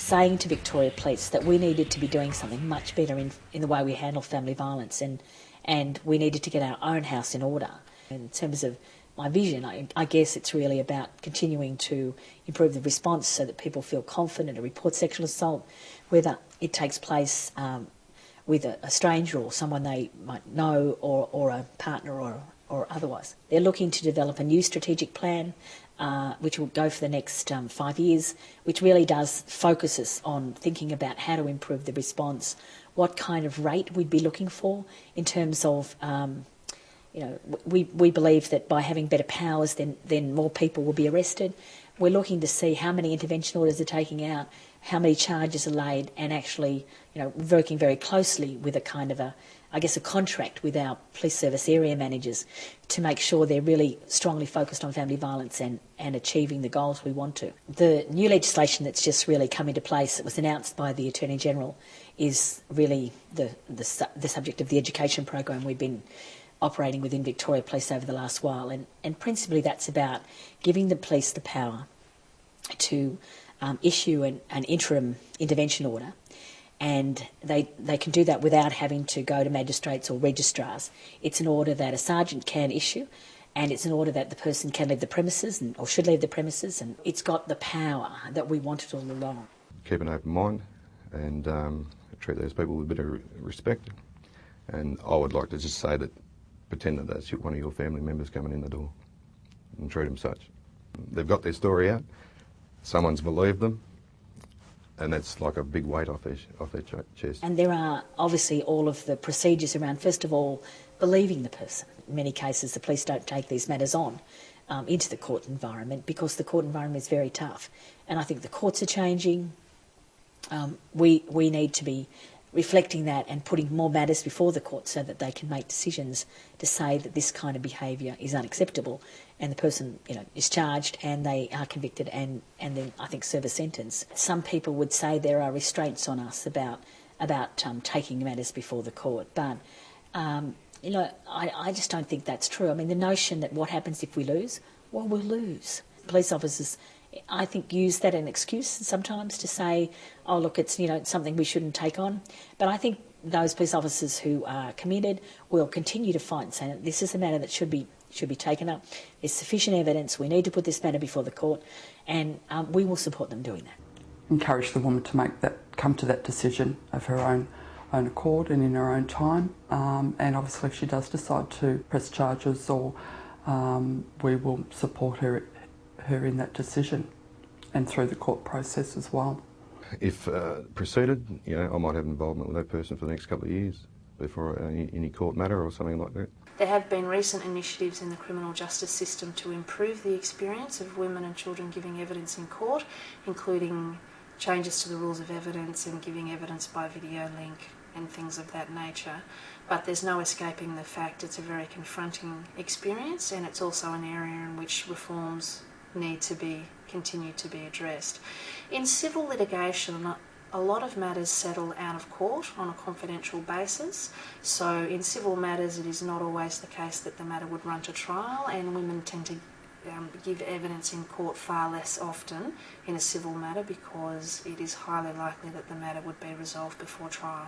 saying to Victoria Police that we needed to be doing something much better in the way we handle family violence, and we needed to get our own house in order. In terms of my vision, I guess it's really about continuing to improve the response so that people feel confident to report sexual assault, whether it takes place with a stranger or someone they might know, or a partner or otherwise. They're looking to develop a new strategic plan which will go for the next 5 years, which really does focus us on thinking about how to improve the response, what kind of rate we'd be looking for in terms of, we believe that by having better powers then more people will be arrested. We're looking to see how many intervention orders are taken out, how many charges are laid, and actually, working very closely with a kind of a contract with our police service area managers to make sure they're really strongly focused on family violence and achieving the goals we want to. The new legislation that's just really come into place, that was announced by the Attorney-General, is really the subject of the education program we've been operating within Victoria Police over the last while. And principally that's about giving the police the power to issue an interim intervention order, and they can do that without having to go to magistrates or registrars. It's an order that a sergeant can issue, and it's an order that the person can leave the premises or should leave the premises, and it's got the power that we wanted all along. Keep an open mind and treat those people with a bit of respect. And I would like to just say that pretend that that's one of your family members coming in the door and treat them such. They've got their story out, someone's believed them, and that's like a big weight off their chest. And there are obviously all of the procedures around, first of all, believing the person. In many cases, the police don't take these matters on into the court environment because the court environment is very tough. And I think the courts are changing. We need to be reflecting that and putting more matters before the court so that they can make decisions to say that this kind of behaviour is unacceptable, and the person is charged and they are convicted and then I think serve a sentence. Some people would say there are restraints on us about taking matters before the court, but I just don't think that's true. I mean, the notion that what happens if we lose, well, we'll lose. Police officers, I think, use that as an excuse sometimes to say, oh, look, it's something we shouldn't take on. But I think those police officers who are committed will continue to fight and say that this is a matter that should be taken up. There's sufficient evidence. We need to put this matter before the court, and we will support them doing that. Encourage the woman to come to that decision of her own accord and in her own time. And obviously, if she does decide to press charges, or we will support her in that decision and through the court process as well. If proceeded, I might have involvement with that person for the next couple of years before any court matter or something like that. There have been recent initiatives in the criminal justice system to improve the experience of women and children giving evidence in court, including changes to the rules of evidence and giving evidence by video link and things of that nature. But there's no escaping the fact it's a very confronting experience, and it's also an area in which reforms need to be continued to be addressed. In civil litigation, a lot of matters settle out of court on a confidential basis. So in civil matters, it is not always the case that the matter would run to trial, and women tend to give evidence in court far less often in a civil matter because it is highly likely that the matter would be resolved before trial.